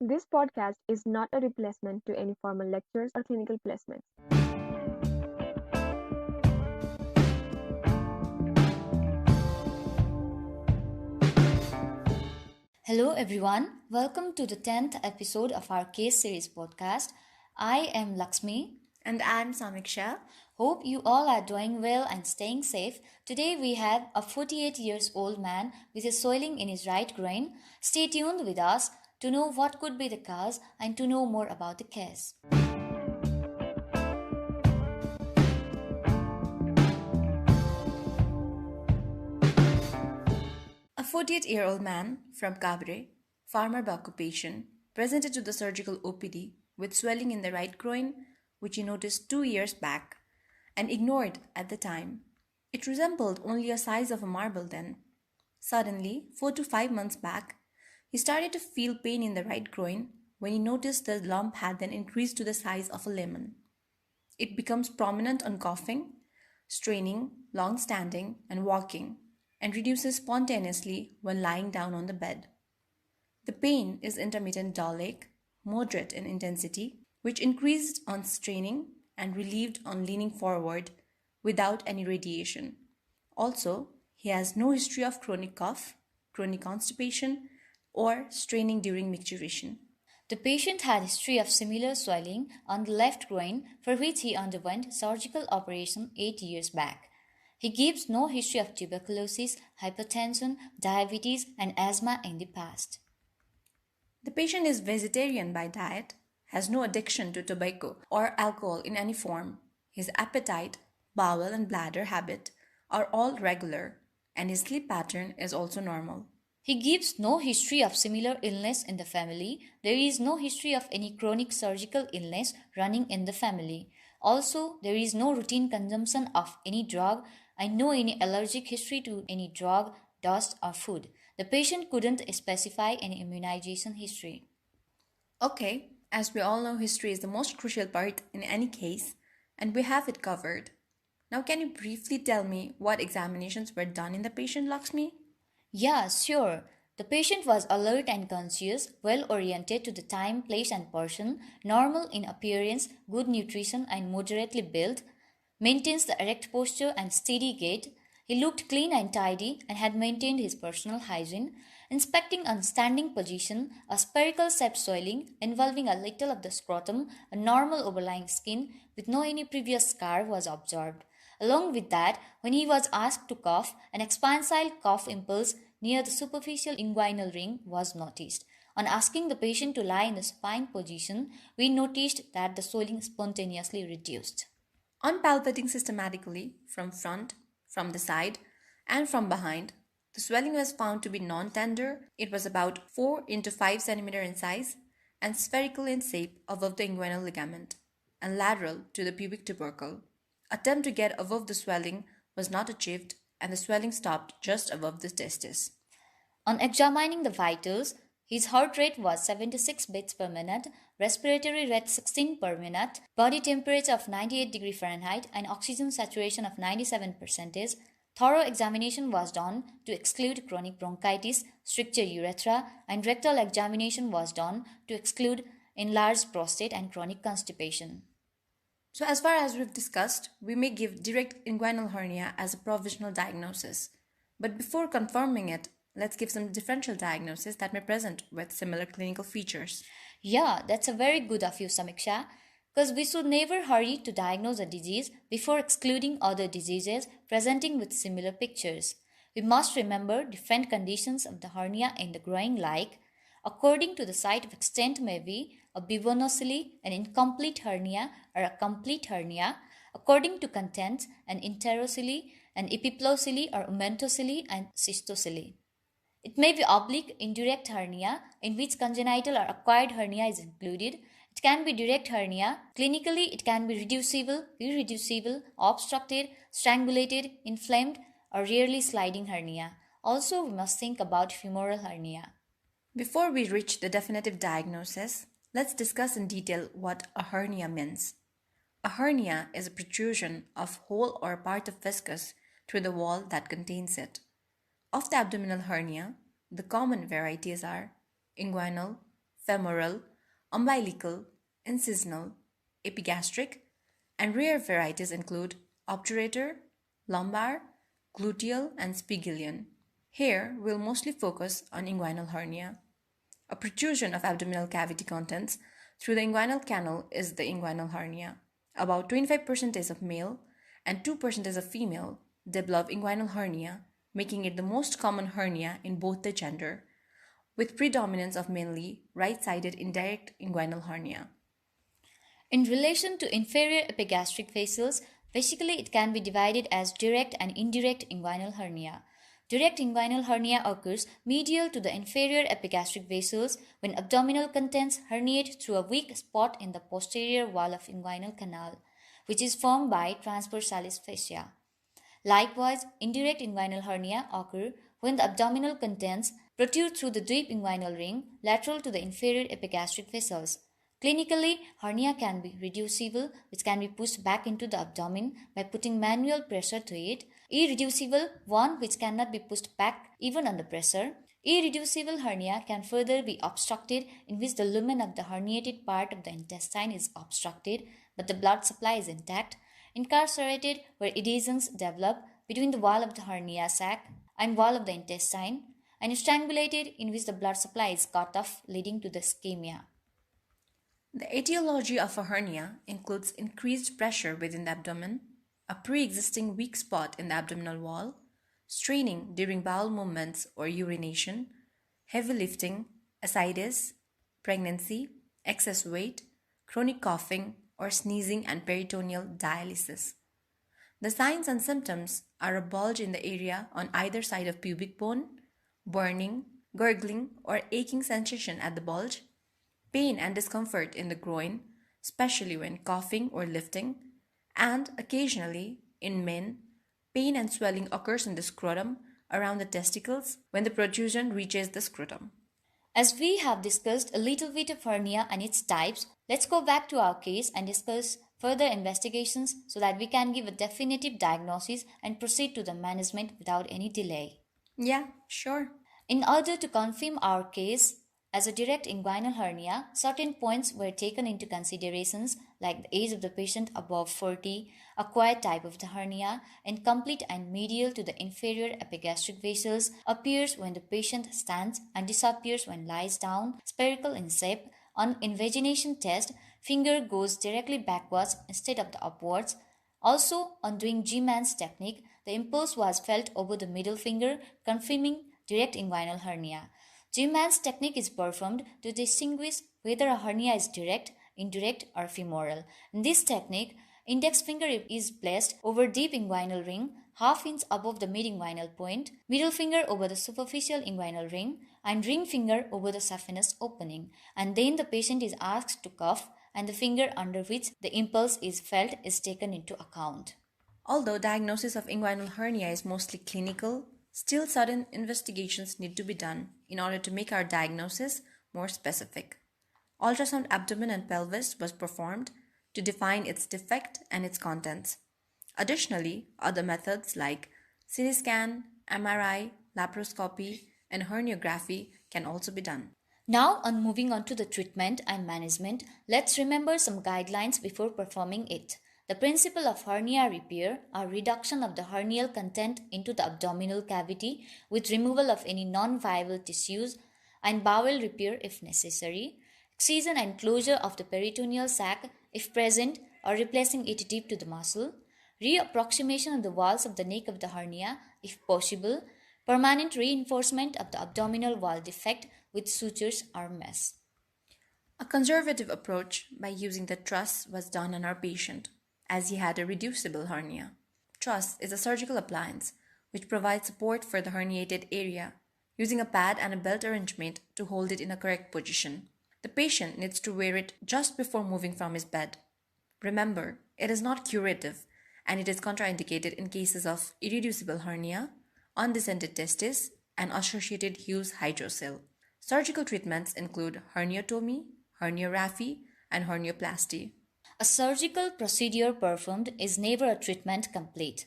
This podcast is not a replacement to any formal lectures or clinical placements. Hello, everyone. Welcome to the 10th episode of our case series podcast. I am Lakshmi. And I'm Samiksha. Hope you all are doing well and staying safe. Today we have a 48 years old man with a swelling in his right groin. Stay tuned with us to know what could be the cause and to know more about the case. A 48-year-old man from Cabre, farmer by occupation, presented to the surgical OPD with swelling in the right groin, which he noticed 2 years back and ignored at the time. It resembled only a size of a marble then. Suddenly, 4 to 5 months back, he started to feel pain in the right groin when he noticed the lump had then increased to the size of a lemon. It becomes prominent on coughing, straining, long standing, and walking, and reduces spontaneously when lying down on the bed. The pain is intermittent dull-ache, moderate in intensity, which increased on straining and relieved on leaning forward without any radiation. Also, he has no history of chronic cough, chronic constipation, or straining during micturition. The patient had a history of similar swelling on the left groin for which he underwent surgical operation 8 years back. He gives no history of tuberculosis, hypertension, diabetes, and asthma in the past. The patient is vegetarian by diet, has no addiction to tobacco or alcohol in any form. His appetite, bowel, and bladder habit are all regular, and his sleep pattern is also normal. He gives no history of similar illness in the family. There is no history of any chronic surgical illness running in the family. Also, there is no routine consumption of any drug and no any allergic history to any drug, dust, or food. The patient couldn't specify any immunization history. Okay, as we all know, history is the most crucial part in any case, and we have it covered. Now, can you briefly tell me what examinations were done in the patient, Lakshmi? Yeah, sure. The patient was alert and conscious, well oriented to the time, place, and person, normal in appearance, good nutrition, and moderately built, maintains the erect posture and steady gait. He looked clean and tidy and had maintained his personal hygiene. Inspecting on standing position, a spherical shaped swelling involving a little of the scrotum, a normal overlying skin with no any previous scar was observed. Along with that, when he was asked to cough, an expansile cough impulse near the superficial inguinal ring was noticed. On asking the patient to lie in the supine position, we noticed that the swelling spontaneously reduced. On palpating systematically from front, from the side, and from behind, the swelling was found to be non-tender. It was about 4 into 5 cm in size and spherical in shape above the inguinal ligament and lateral to the pubic tubercle. Attempt to get above the swelling was not achieved and the swelling stopped just above the testis. On examining the vitals, his heart rate was 76 beats per minute, respiratory rate 16 per minute, body temperature of 98 degree Fahrenheit, and oxygen saturation of 97%. Thorough examination was done to exclude chronic bronchitis, stricture urethra, and rectal examination was done to exclude enlarged prostate and chronic constipation. So, as far as we've discussed, we may give direct inguinal hernia as a provisional diagnosis. But before confirming it, let's give some differential diagnosis that may present with similar clinical features. Yeah, that's a very good of you, Samiksha, because we should never hurry to diagnose a disease before excluding other diseases presenting with similar pictures. We must remember different conditions of the hernia in the groin like, according to the site of extent may be a bivonocele, an incomplete hernia, or a complete hernia, according to contents, an enterocele, an epiplocele or omentocele, and cystocele. It may be oblique indirect hernia, in which congenital or acquired hernia is included. It can be direct hernia. Clinically, it can be reducible, irreducible, obstructed, strangulated, inflamed, or rarely sliding hernia. Also, we must think about femoral hernia. Before we reach the definitive diagnosis, let's discuss in detail what a hernia means. A hernia is a protrusion of whole or part of viscus through the wall that contains it. Of the abdominal hernia, the common varieties are inguinal, femoral, umbilical, incisional, epigastric, and rare varieties include obturator, lumbar, gluteal, and spigelian. Here, we'll mostly focus on inguinal hernia. A protrusion of abdominal cavity contents through the inguinal canal is the inguinal hernia. About 25% of male and 2% of female develop inguinal hernia, making it the most common hernia in both the gender, with predominance of mainly right-sided indirect inguinal hernia. In relation to inferior epigastric vessels, basically it can be divided as direct and indirect inguinal hernia. Direct inguinal hernia occurs medial to the inferior epigastric vessels when abdominal contents herniate through a weak spot in the posterior wall of inguinal canal, which is formed by transversalis fascia. Likewise, indirect inguinal hernia occur when the abdominal contents protrude through the deep inguinal ring lateral to the inferior epigastric vessels. Clinically, hernia can be reducible, which can be pushed back into the abdomen by putting manual pressure to it. Irreducible, one which cannot be pushed back even under pressure. Irreducible hernia can further be obstructed, in which the lumen of the herniated part of the intestine is obstructed, but the blood supply is intact. Incarcerated, where adhesions develop between the wall of the hernia sac and wall of the intestine, and strangulated, in which the blood supply is cut off, leading to the ischemia. The etiology of a hernia includes increased pressure within the abdomen, a pre-existing weak spot in the abdominal wall, straining during bowel movements or urination, heavy lifting, ascites, pregnancy, excess weight, chronic coughing, or sneezing and peritoneal dialysis. The signs and symptoms are a bulge in the area on either side of pubic bone, burning, gurgling, or aching sensation at the bulge, pain and discomfort in the groin, especially when coughing or lifting, and occasionally, in men, pain and swelling occurs in the scrotum around the testicles when the protrusion reaches the scrotum. As we have discussed a little bit of hernia and its types, let's go back to our case and discuss further investigations so that we can give a definitive diagnosis and proceed to the management without any delay. Yeah, sure. In order to confirm our case as a direct inguinal hernia, certain points were taken into considerations like the age of the patient above 40, acquired type of the hernia, incomplete and medial to the inferior epigastric vessels, appears when the patient stands and disappears when lies down, spherical in shape. On invagination test, finger goes directly backwards instead of the upwards. Also, on doing G-Man's technique, the impulse was felt over the middle finger, confirming direct inguinal hernia. G-Man's technique is performed to distinguish whether a hernia is direct, indirect, or femoral. In this technique, index finger is placed over deep inguinal ring, half inch above the mid-inguinal point, middle finger over the superficial inguinal ring, and ring finger over the saphenous opening. And then the patient is asked to cough, and the finger under which the impulse is felt is taken into account. Although diagnosis of inguinal hernia is mostly clinical, still certain investigations need to be done in order to make our diagnosis more specific. Ultrasound abdomen and pelvis was performed to define its defect and its contents. Additionally, other methods like CT scan, MRI, laparoscopy, and herniography can also be done. Now, on moving on to the treatment and management, let's remember some guidelines before performing it. The principle of hernia repair or reduction of the hernial content into the abdominal cavity with removal of any non-viable tissues and bowel repair if necessary, excision and closure of the peritoneal sac if present or replacing it deep to the muscle, reapproximation of the walls of the neck of the hernia if possible, permanent reinforcement of the abdominal wall defect with sutures or mesh. A conservative approach by using the truss was done on our patient, as he had a reducible hernia. Truss is a surgical appliance which provides support for the herniated area, using a pad and a belt arrangement to hold it in a correct position. The patient needs to wear it just before moving from his bed. Remember, it is not curative and it is contraindicated in cases of irreducible hernia, undescended testis, and associated Hughes hydrocele. Surgical treatments include herniotomy, herniorrhaphy, and hernioplasty. A surgical procedure performed is never a treatment complete.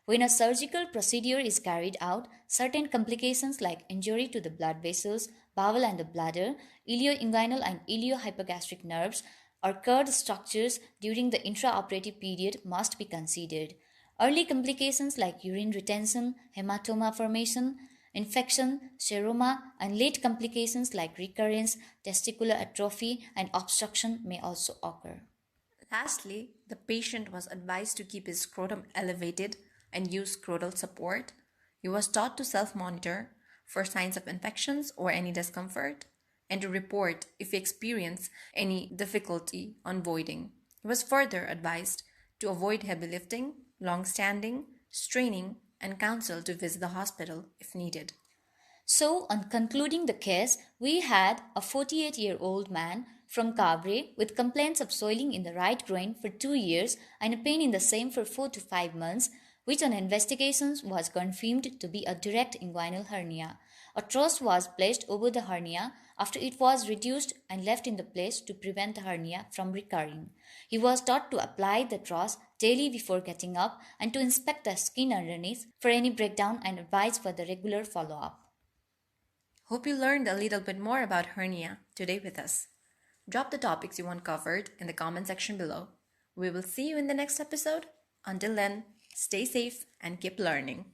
When a surgical procedure is carried out, certain complications like injury to the blood vessels, bowel and the bladder, ilioinguinal and iliohypogastric nerves, or curved structures during the intraoperative period must be considered. Early complications like urine retention, hematoma formation, infection, seroma, and late complications like recurrence, testicular atrophy, and obstruction may also occur. Lastly, the patient was advised to keep his scrotum elevated and use scrotal support. He was taught to self monitor for signs of infections or any discomfort and to report if he experienced any difficulty on voiding. He was further advised to avoid heavy lifting, long standing, straining, and counsel to visit the hospital if needed. So, on concluding the case, we had a 48-year-old man from Cabre with complaints of swelling in the right groin for 2 years and a pain in the same for 4 to 5 months, which on investigations was confirmed to be a direct inguinal hernia. A truss was placed over the hernia after it was reduced and left in the place to prevent the hernia from recurring. He was taught to apply the truss daily before getting up and to inspect the skin underneath for any breakdown and advise for the regular follow up. Hope you learned a little bit more about hernia today with us. Drop the topics you want covered in the comment section below. We will see you in the next episode. Until then, stay safe and keep learning.